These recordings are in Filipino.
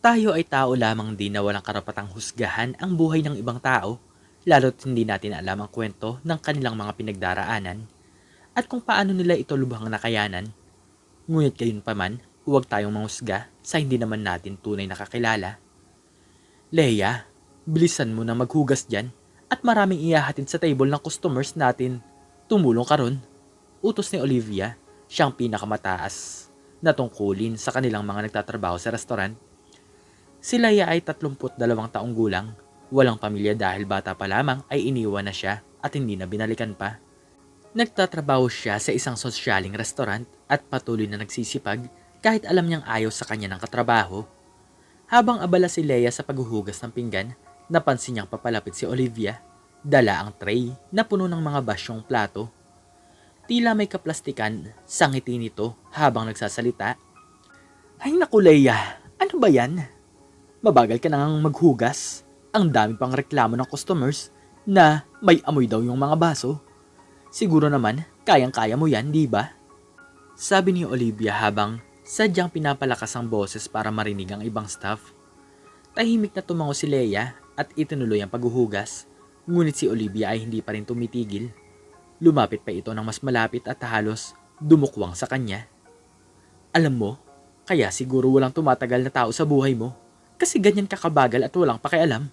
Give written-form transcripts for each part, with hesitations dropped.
Tayo ay tao lamang din na walang karapatang husgahan ang buhay ng ibang tao, lalo't hindi natin alam ang kwento ng kanilang mga pinagdaraanan at kung paano nila ito lubhang nakayanan. Ngunit gayon pa man, huwag tayong manghusga sa hindi naman natin tunay nakakilala. Leia, bilisan mo na maghugas dyan at maraming ihahatid sa table ng customers natin. Tumulong ka ron. Utos ni Olivia, siyang pinakamataas na tungkulin sa kanilang mga nagtatrabaho sa restaurant. Si Leia ay 32 taong gulang, walang pamilya dahil bata pa lamang ay iniwan na siya at hindi na binalikan pa. Nagtatrabaho siya sa isang sosyaling restaurant at patuloy na nagsisipag kahit alam niyang ayaw sa kanya ng katrabaho. Habang abala si Leia sa paghuhugas ng pinggan, napansin niyang papalapit si Olivia. Dala ang tray na puno ng mga basyong plato. Tila may kaplastikan sa ngiti nito habang nagsasalita. Ay naku Leia, ano ba yan? Mabagal ka nang maghugas. Ang dami pang reklamo ng customers na may amoy daw yung mga baso. Siguro naman, kayang-kaya mo yan, di ba? Sabi ni Olivia habang sadyang pinapalakas ang boses para marinig ang ibang staff. Tahimik na tumango si Leia at itinuloy ang paghuhugas. Ngunit si Olivia ay hindi pa rin tumitigil. Lumapit pa ito ng mas malapit at halos dumukwang sa kanya. Alam mo, kaya siguro walang tumatagal na tao sa buhay mo. Kasi ganyan ka kabagal at walang pakialam.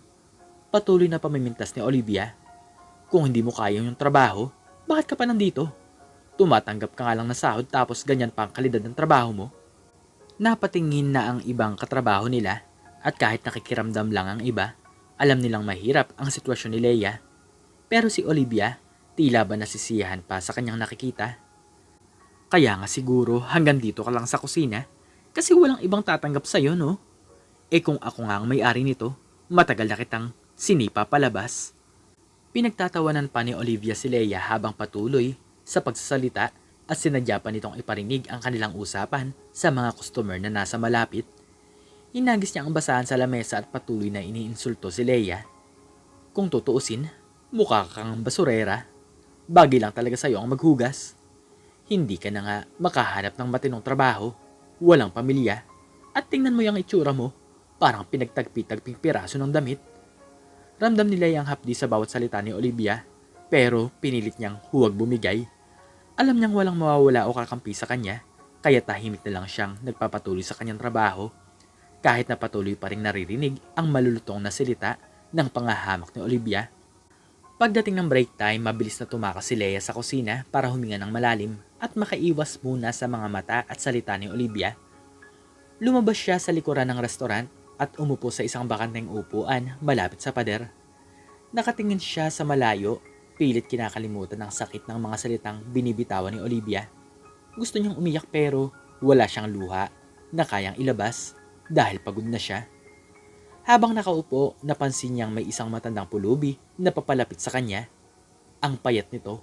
Patuloy na pamimintas ni Olivia. Kung hindi mo kaya yung trabaho, bakit ka pa nandito? Tumatanggap ka nga lang na sahod tapos ganyan pa ang kalidad ng trabaho mo. Napatingin na ang ibang katrabaho nila at kahit nakikiramdam lang ang iba, alam nilang mahirap ang sitwasyon ni Leia. Pero si Olivia, tila ba nasisiyahan pa sa kanyang nakikita. Kaya nga siguro hanggang dito ka lang sa kusina kasi walang ibang tatanggap sa'yo, no? Eh kung ako nga ang may-ari nito, matagal na kitang sinipa palabas. Pinagtatawanan pa ni Olivia si Leia habang patuloy sa pagsasalita at sinadya pa nitong iparinig ang kanilang usapan sa mga customer na nasa malapit. Hinagis niya ang basahan sa lamesa at patuloy na iniinsulto si Leia. Kung tutuusin, mukha kang basurera. Bagay lang talaga sa'yo ang maghugas. Hindi ka na nga makahanap ng matinong trabaho, walang pamilya, at tingnan mo yung itsura mo, parang pinagtagpi-tagping piraso ng damit. Ramdam nila yung hapdi sa bawat salita ni Olivia, pero pinilit niyang huwag bumigay. Alam niyang walang mawawala o kakampi sa kanya, kaya tahimik na lang siyang nagpapatuloy sa kanyang trabaho, kahit na patuloy pa rin naririnig ang malulutong na salita ng pangahamak ni Olivia. Pagdating ng break time, mabilis na tumakas si Leia sa kusina para huminga ng malalim at makaiwas muna sa mga mata at salita ni Olivia. Lumabas siya sa likuran ng restaurant at umupo sa isang bakanteng upuan malapit sa pader. Nakatingin siya sa malayo, pilit kinakalimutan ng sakit ng mga salitang binibitawan ni Olivia. Gusto niyang umiyak pero wala siyang luha na kayang ilabas dahil pagod na siya. Habang nakaupo, napansin niyang may isang matandang pulubi na papalapit sa kanya. Ang payat nito,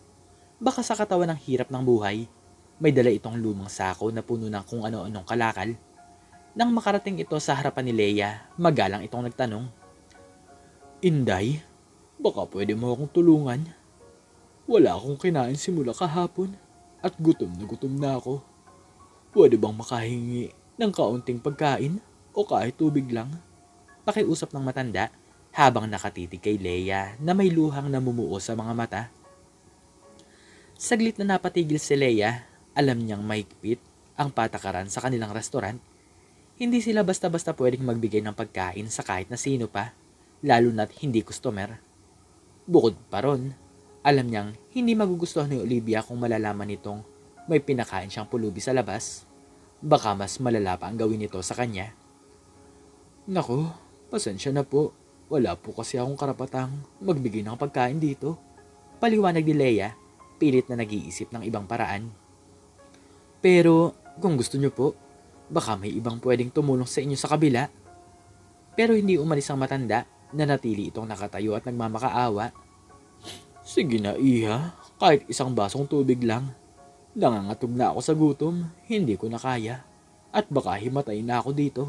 baka sa katawan ng hirap ng buhay, may dala itong lumang sako na puno ng kung ano-anong kalakal. Nang makarating ito sa harapan ni Leia, magalang itong nagtanong. Inday, baka pwede mo akong tulungan? Wala akong kinain simula kahapon at gutom na ako. Pwede bang makahingi ng kaunting pagkain o kahit tubig lang? Pakiusap ng matanda habang nakatitig kay Leia na may luhang namumuo sa mga mata. Saglit na napatigil si Leia, alam niyang mahigpit ang patakaran sa kanilang restaurant. Hindi sila basta-basta pwedeng magbigay ng pagkain sa kahit na sino pa, lalo na't hindi customer. Bukod pa ron, alam niyang hindi magugustuhan ni Olivia kung malalaman nitong may pinakain siyang pulubi sa labas. Baka mas malala pa ang gawin nito sa kanya. Naku, pasensya na po. Wala po kasi akong karapatang magbigay ng pagkain dito. Paliwanag ni Leia, pilit na nag-iisip ng ibang paraan. Pero kung gusto niyo po, baka may ibang pwedeng tumulong sa inyo sa kabila. Pero hindi umalis ang matanda, nanatili itong nakatayo at nagmamakaawa. Sige na iha, kahit isang basong tubig lang. Nangangatog na ako sa gutom, hindi ko na kaya. At baka himatay na ako dito.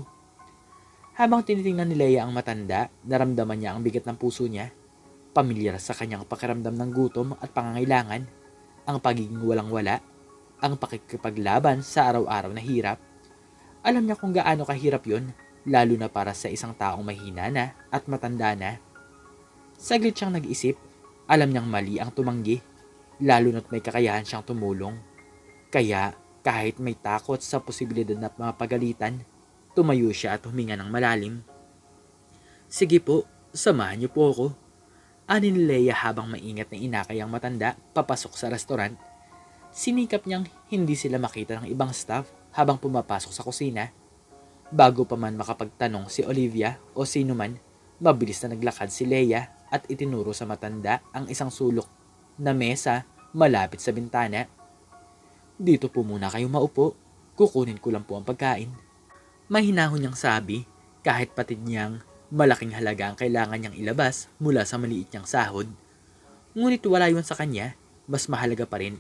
Habang tinitingnan ni Leia ang matanda, naramdaman niya ang bigat ng puso niya. Pamilyar sa kanyang pakiramdam ng gutom at pangangailangan, ang pagiging walang-wala, ang pakikipaglaban sa araw-araw na hirap. Alam niya kung gaano kahirap yun, lalo na para sa isang taong mahina na at matanda na. Saglit siyang nag-isip, alam niyang mali ang tumanggi, lalo na't may kakayahan siyang tumulong. Kaya kahit may takot sa posibilidad na mapagalitan, tumayo siya at huminga ng malalim. Sige po, samahan niyo po ako. Ani ni Leia habang maingat na inakay ang matanda papasok sa restaurant. Sinikap niyang hindi sila makita ng ibang staff habang pumapasok sa kusina. Bago pa man makapagtanong si Olivia o sino man, mabilis na naglakad si Leia at itinuro sa matanda ang isang sulok na mesa malapit sa bintana. Dito po muna kayo maupo, kukunin ko lang po ang pagkain. Mahinahon niyang sabi kahit patid niyang malaking halaga ang kailangan niyang ilabas mula sa maliit niyang sahod. Ngunit wala yun sa kanya, mas mahalaga pa rin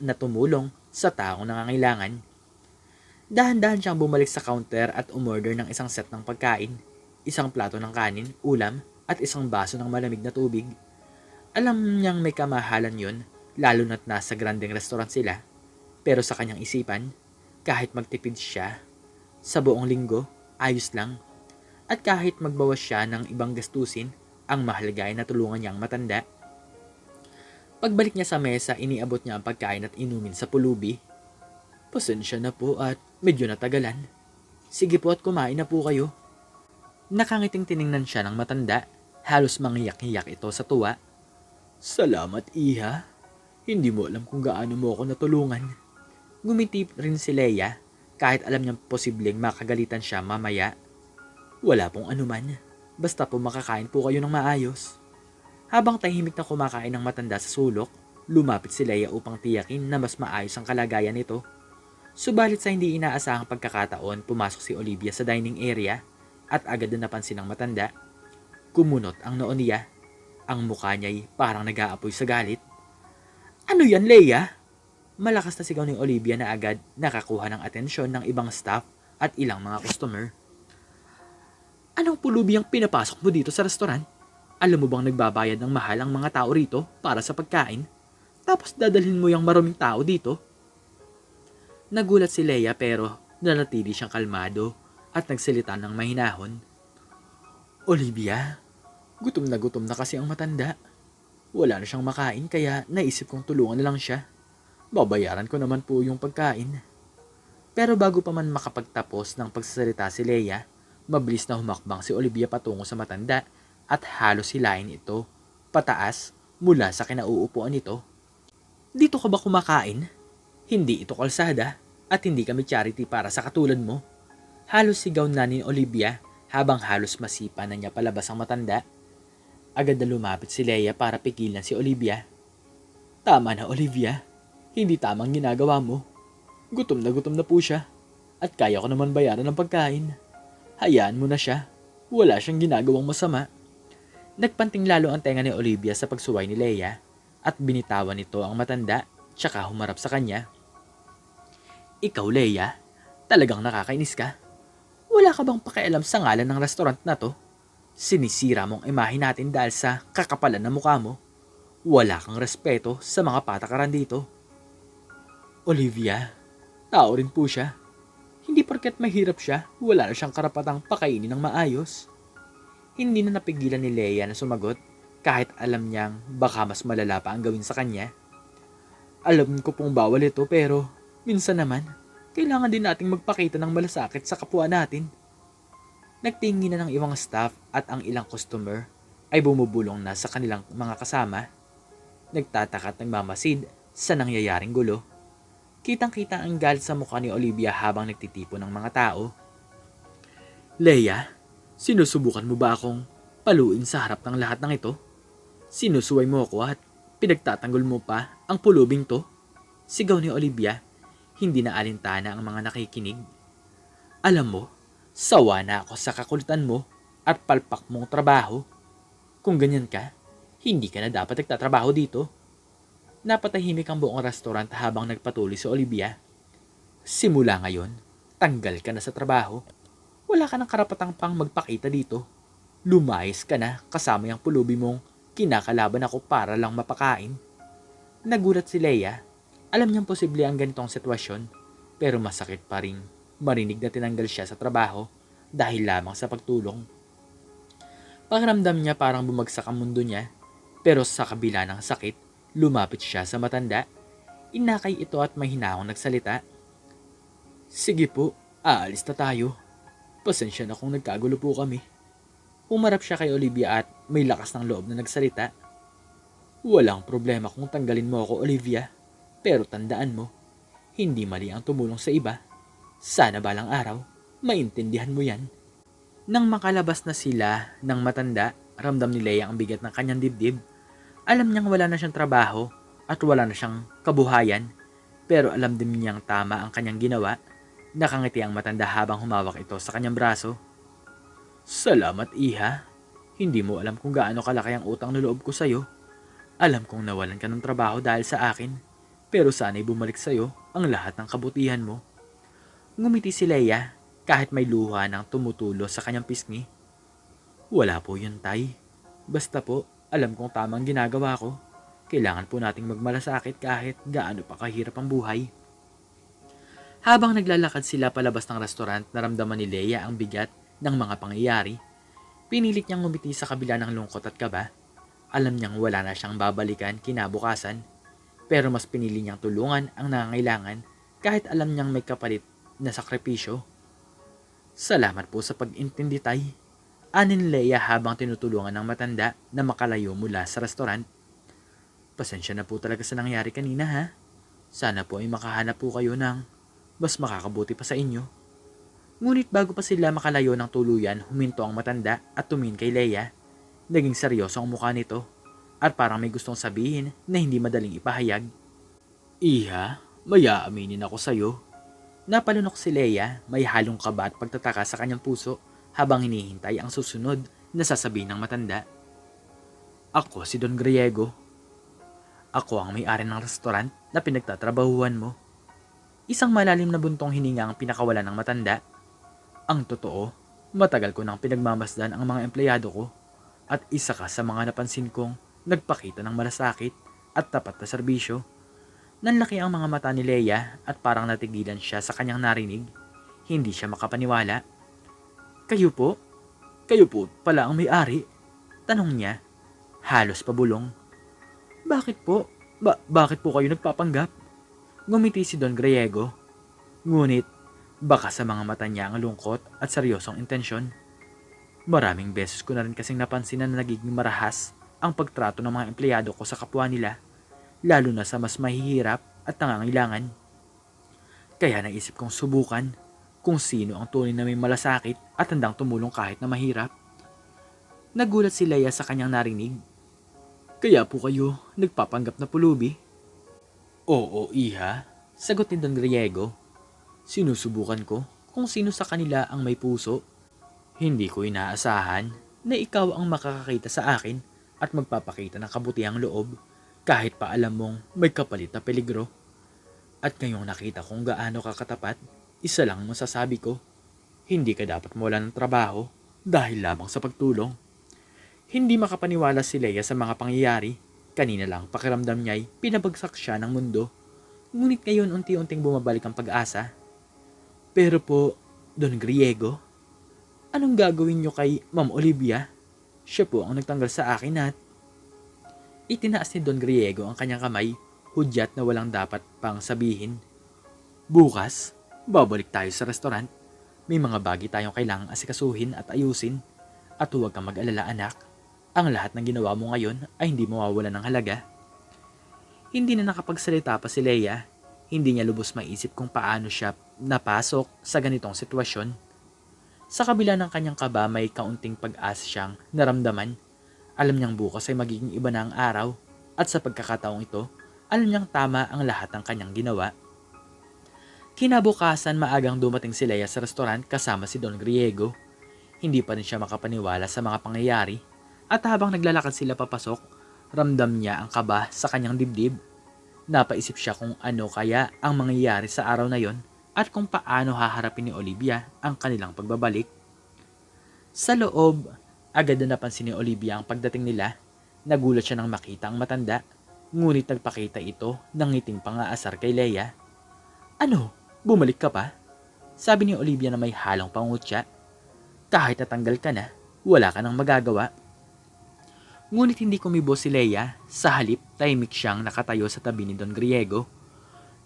na tumulong sa taong nangangailangan. Dahan-dahan siyang bumalik sa counter at umorder ng isang set ng pagkain, isang plato ng kanin, ulam, at isang baso ng malamig na tubig. Alam niyang may kamahalan yun, lalo na't nasa grandeng restaurant sila. Pero sa kanyang isipan, kahit magtipid siya, sa buong linggo, ayos lang. At kahit magbawas siya ng ibang gastusin, ang mahalaga ay natulungan niya ang matanda. Pagbalik niya sa mesa, iniabot niya ang pagkain at inumin sa pulubi. Pasensya na po at medyo natagalan. Sige po at kumain na po kayo. Nakangiting tiningnan siya ng matanda, halos mangiyak-iyak ito sa tuwa. Salamat, iha. Hindi mo alam kung gaano mo ako natulungan. Ngumiti rin si Leia, kahit alam niyang posibleng makagalitan siya mamaya. Wala pong anuman, basta po makakain po kayo ng maayos. Habang tahimik na kumakain ng matanda sa sulok, lumapit si Leia upang tiyakin na mas maayos ang kalagayan nito. Subalit sa hindi inaasahang pagkakataon, pumasok si Olivia sa dining area at agad na napansin ng matanda. Kumunot ang noo niya. Ang mukha niya'y parang nag-aapoy sa galit. Ano yan, Leia? Malakas na sigaw ni Olivia na agad nakakuha ng atensyon ng ibang staff at ilang mga customer. Anong pulubi ang pinapasok mo dito sa restaurant? Alam mo bang nagbabayad ng mahal ang mga tao rito para sa pagkain? Tapos dadalhin mo yung maraming tao dito? Nagulat si Leia pero nanatili siyang kalmado at nagsalita ng mahinahon. Olivia, gutom na kasi ang matanda. Wala na siyang makain kaya naisip kong tulungan na lang siya. Babayaran ko naman po yung pagkain. Pero bago pa man makapagtapos ng pagsasalita si Leia, mabilis na humakbang si Olivia patungo sa matanda at halos hilain ito pataas mula sa kinauupuan nito. Dito ka ba kumakain? Hindi ito kalsada at hindi kami charity para sa katulad mo. Halos sigaw na ni Olivia habang halos masipa na niya palabas ang matanda. Agad na lumapit si Leia para pigilan si Olivia. Tama na, Olivia. Hindi tamang ginagawa mo. Gutom na po siya at kaya ko naman bayaran ng pagkain. Hayaan mo na siya. Wala siyang ginagawang masama. Nagpanting lalo ang tenga ni Olivia sa pagsuway ni Leia at binitawan nito ang matanda tsaka humarap sa kanya. Ikaw, Leia, talagang nakakainis ka. Wala ka bang pakialam sa ngalan ng restaurant na to? Sinisira mong imahe natin dahil sa kakapalan na mukha mo. Wala kang respeto sa mga patakaran dito. Olivia, tao rin po siya. Hindi porket mahirap siya, wala na siyang karapatang pakainin ng maayos. Hindi na napigilan ni Leia na sumagot kahit alam niyang baka mas malala pa ang gawin sa kanya. Alam ko pong bawal ito pero minsan naman, kailangan din nating magpakita ng malasakit sa kapwa natin. Nagtingin na ng ibang staff at ang ilang customer ay bumubulong na sa kanilang mga kasama. Nagtataka at nagmamasid sa nangyayaring gulo. Kitang-kita ang galit sa mukha ni Olivia habang nagtitipo ng mga tao. Leia, sinusubukan mo ba akong paluin sa harap ng lahat ng ito? Sinusuway mo ako at pinagtatanggol mo pa ang pulubing to? Sigaw ni Olivia, hindi na alintana ang mga nakikinig. Alam mo, sawa na ako sa kakulitan mo at palpak mong trabaho. Kung ganyan ka, hindi ka na dapat nagtatrabaho dito. Napatahimik ang buong restaurant habang nagpatuloy si Olivia. Simula ngayon, tanggal ka na sa trabaho. Wala ka ng karapatang pang magpakita dito. Lumayas ka na kasama yung pulubi mong kinakalaban ako para lang mapakain. Nagulat si Leia. Alam niyang posible ang ganitong sitwasyon, pero masakit pa rin marinig na tinanggal siya sa trabaho dahil lamang sa pagtulong. Pakiramdam niya parang bumagsak ang mundo niya, pero sa kabila ng sakit, lumapit siya sa matanda. Inakay ito at mahinahong nagsalita. Sige po, aalis na tayo. Pasensya na kung nagkagulo po kami. Umarap siya kay Olivia at may lakas ng loob na nagsalita. Walang problema kung tanggalin mo ako, Olivia. Pero tandaan mo, hindi mali ang tumulong sa iba. Sana balang araw, maintindihan mo yan. Nang makalabas na sila ng matanda, ramdam ni Leia ang bigat ng kanyang dibdib. Alam niyang wala na siyang trabaho at wala na siyang kabuhayan. Pero alam din niyang tama ang kanyang ginawa. Nakangiti ang matanda habang humawak ito sa kanyang braso. Salamat, Iha. Hindi mo alam kung gaano kalaki ang utang na loob ko sa'yo. Alam kong nawalan ka ng trabaho dahil sa akin. Pero sana'y bumalik sa'yo ang lahat ng kabutihan mo. Ngumiti si Leia kahit may luha ng tumutulo sa kanyang pisngi. Wala po yun, Tay. Basta po, alam kong tamang ginagawa ko. Kailangan po nating magmalasakit kahit gaano pa kahirap ang buhay. Habang naglalakad sila palabas ng restaurant, naramdaman ni Leia ang bigat ng mga pangyayari. Pinilit niyang ngumiti sa kabila ng lungkot at kaba. Alam niyang wala na siyang babalikan kinabukasan. Pero mas pinili niyang tulungan ang nangangailangan kahit alam niyang may kapalit na sakripisyo. Salamat po sa pag-intindi, Tay. Anin Leia habang tinutulungan ng matanda na makalayo mula sa restaurant. Pasensya na po talaga sa nangyari kanina, ha? Sana po ay makahanap po kayo ng mas makakabuti pa sa inyo. Ngunit bago pa sila makalayo ng tuluyan, huminto ang matanda at tumingin kay Leia. Naging seryoso ang mukha nito at parang may gustong sabihin na hindi madaling ipahayag. Iha, may aaminin ako sa'yo. Napalunok si Leia, may halong kaba at pagtataka sa kanyang puso habang hinihintay ang susunod na sasabihin ng matanda. Ako si Don Griego. Ako ang may-ari ng restaurant na pinagtatrabahuhan mo. Isang malalim na buntong hininga ang pinakawalan ng matanda. Ang totoo, matagal ko nang pinagmamasdan ang mga empleyado ko at isa ka sa mga napansin kong nagpakita ng malasakit at tapat na serbisyo. Nanlaki ang mga mata ni Leia at parang natigilan siya sa kanyang narinig. Hindi siya makapaniwala. Kayo po? Kayo po pala ang may-ari? Tanong niya. Halos pabulong. Bakit po? Bakit po kayo nagpapanggap? Ngumiti si Don Griego. Ngunit, baka sa mga mata niya ang lungkot at seryosong intensyon. Maraming beses ko na rin kasing napansin na nagiging marahas ang pagtrato ng mga empleyado ko sa kapwa nila, lalo na sa mas mahihirap at nangangailangan. Kaya naisip kong subukan kung sino ang tunay na may malasakit at handang tumulong kahit na mahirap. Nagulat si Leia sa kanyang narinig. Kaya po kayo nagpapanggap na pulubi? Oo, Iha, sagot ni Don Griego. Sinusubukan ko kung sino sa kanila ang may puso. Hindi ko inaasahan na ikaw ang makakakita sa akin at magpapakita ng kabutihang loob kahit pa alam mong may kapalit na peligro. At ngayong nakita kong gaano ka katapat, isa lang masasabi ko, hindi ka dapat mawala ng trabaho dahil lamang sa pagtulong. Hindi makapaniwala si Leia sa mga pangyayari. Kanina lang pakiramdam niya'y pinabagsak siya ng mundo. Ngunit ngayon unti-unting bumabalik ang pag-asa. Pero po, Don Griego, anong gagawin niyo kay Ma'am Olivia? Siya po ang nagtanggal sa akin at... Itinaas ni Don Griego ang kanyang kamay, hudyat na walang dapat pang sabihin. Bukas, babalik tayo sa restaurant. May mga bagay tayong kailangang asikasuhin at ayusin. At huwag kang mag-alala, anak. Ang lahat ng ginawa mo ngayon ay hindi mawawala ng halaga. Hindi na nakapagsalita pa si Leia. Hindi niya lubos maisip kung paano siya napasok sa ganitong sitwasyon. Sa kabila ng kanyang kaba, may kaunting pag-asa siyang naramdaman. Alam niyang bukas ay magiging iba na ang araw. At sa pagkakataong ito, alam niyang tama ang lahat ng kanyang ginawa. Kinabukasan, maagang dumating si Leia sa restaurant kasama si Don Griego. Hindi pa rin siya makapaniwala sa mga pangyayari. At habang naglalakad sila papasok, ramdam niya ang kaba sa kanyang dibdib. Napaisip siya kung ano kaya ang mangyayari sa araw na yon at kung paano haharapin ni Olivia ang kanilang pagbabalik. Sa loob, agad na napansin ni Olivia ang pagdating nila. Nagulat siya nang makita ang matanda, ngunit nagpakita ito ng ngiting pang-aasar kay Leia. Ano? Bumalik ka pa? Sabi ni Olivia na may halong pangutya. Kahit natanggal ka na, wala ka nang magagawa. Ngunit hindi kumibo si Leia, sa halip tahimik siyang nakatayo sa tabi ni Don Griego.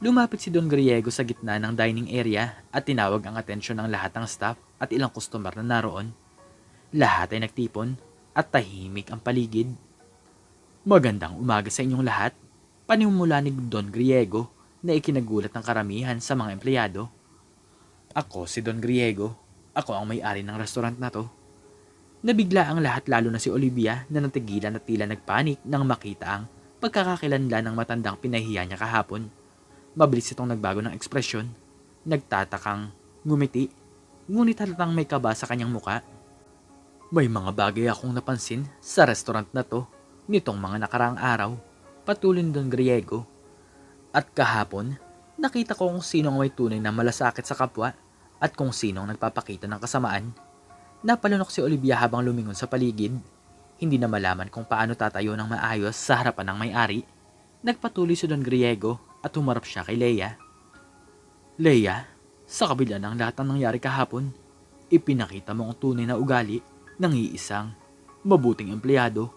Lumapit si Don Griego sa gitna ng dining area at tinawag ang atensyon ng lahat ng staff at ilang customer na naroon. Lahat ay nagtipon at tahimik ang paligid. Magandang umaga sa inyong lahat, panimula ni Don Griego na ikinagulat ng karamihan sa mga empleyado. Ako si Don Griego, ako ang may-ari ng restaurant na to. Nabigla ang lahat lalo na si Olivia na natigilan at tila nagpanik nang makita ang pagkakakilanlan ng matandang pinahiya niya kahapon. Mabilis itong nagbago ng ekspresyon, nagtatakang ngumiti, ngunit halatang may kaba sa kanyang muka. May mga bagay akong napansin sa restaurant na to nitong mga nakaraang araw, patuloy ni Don Griego. At kahapon, nakita ko kung sino ang may tunay na malasakit sa kapwa at kung sino ang nagpapakita ng kasamaan. Napalunok si Olivia habang lumingon sa paligid. Hindi na malaman kung paano tatayo ng maayos sa harapan ng may-ari. Nagpatuloy si Don Griego at humarap siya kay Leia. Leia, sa kabila ng lahat ng nangyari kahapon, ipinakita mo ang tunay na ugali ng iisang mabuting empleyado.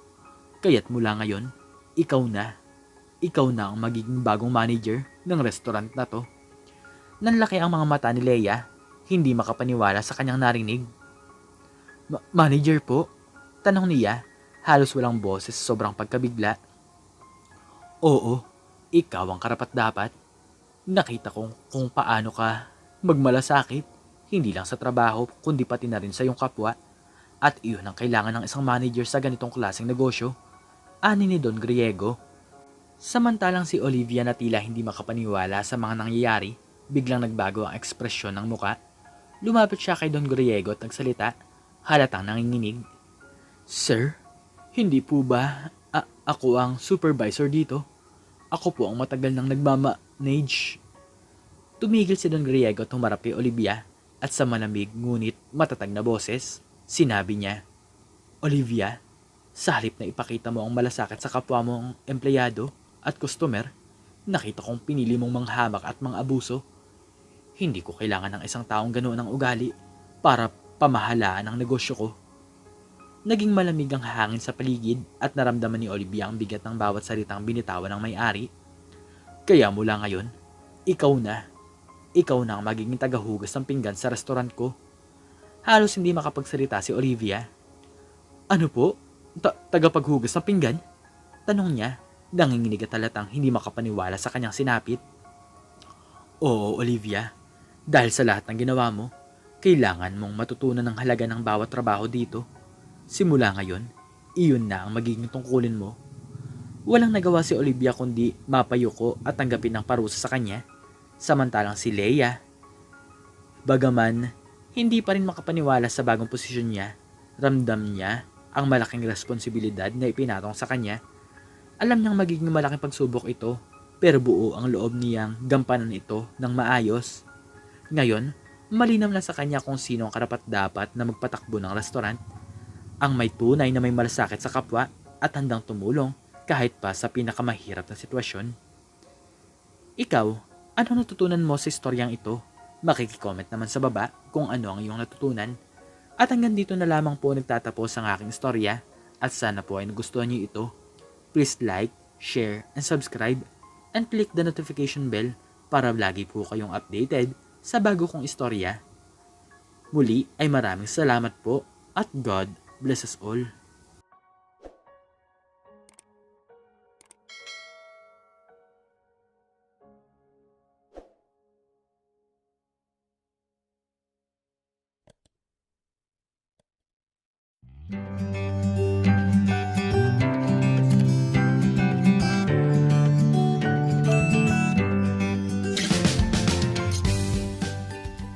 Kaya't mula ngayon, ikaw na ang magiging bagong manager ng restaurant na to. Nanlaki ang mga mata ni Leia, hindi makapaniwala sa kanyang narinig. Manager po? Tanong niya, halos walang boses sobrang pagkabigla. Oo, ikaw ang karapat-dapat. Nakita kong kung paano ka magmalasakit, hindi lang sa trabaho kundi pati na rin sa iyong kapwa. At iyon ang kailangan ng isang manager sa ganitong klaseng negosyo, ani ni Don Griego. Samantalang si Olivia na tila hindi makapaniwala sa mga nangyayari, biglang nagbago ang ekspresyon ng muka. Lumapit siya kay Don Griego at nagsalita, halatang nanginginig. Sir, hindi po ba ako ang supervisor dito? Ako po ang matagal nang nagmamanage. Tumigil si Don Griego at humarap kay Olivia at sa malamig ngunit matatag na boses, sinabi niya, Olivia, sa halip na ipakita mo ang malasakit sa kapwa mong empleyado at customer, nakita kong pinili mong manghamak at mang-abuso. Hindi ko kailangan ng isang taong ganoon ang ugali para pamahalaan ang negosyo ko. Naging malamig ang hangin sa paligid at naramdaman ni Olivia ang bigat ng bawat salitang binitawan ng may-ari. Kaya mula ngayon, ikaw na ang magiging tagahugas ng pinggan sa restaurant ko. Halos hindi makapagsalita si Olivia. Ano po? Tagapaghugas ng pinggan? Tanong niya, nanginginig at halatang hindi makapaniwala sa kanyang sinapit. Oo, Olivia. Dahil sa lahat ng ginawa mo, kailangan mong matutunan ang halaga ng bawat trabaho dito. Simula ngayon, iyon na ang magiging tungkulin mo. Walang nagawa si Olivia kundi mapayuko at tanggapin ang parusa sa kanya. Samantalang si Leia, bagaman hindi pa rin makapaniwala sa bagong posisyon niya, ramdam niya ang malaking responsibilidad na ipinatong sa kanya. Alam niyang magiging malaking pagsubok ito, pero buo ang loob niyang gampanan ito ng maayos. Ngayon, malinaw na sa kanya kung sino ang karapat-dapat na magpatakbo ng restaurant. Ang may tunay na may malasakit sa kapwa at handang tumulong kahit pa sa pinakamahirap na sitwasyon. Ikaw, ano natutunan mo sa istoryang ito? Makikicomment naman sa baba kung ano ang iyong natutunan. At hanggang dito na lamang po nagtatapos ang aking istorya at sana po ay nagustuhan niyo ito. Please like, share, and subscribe and click the notification bell para lagi po kayong updated sa bago kong istorya. Muli ay maraming salamat po at God bless us all.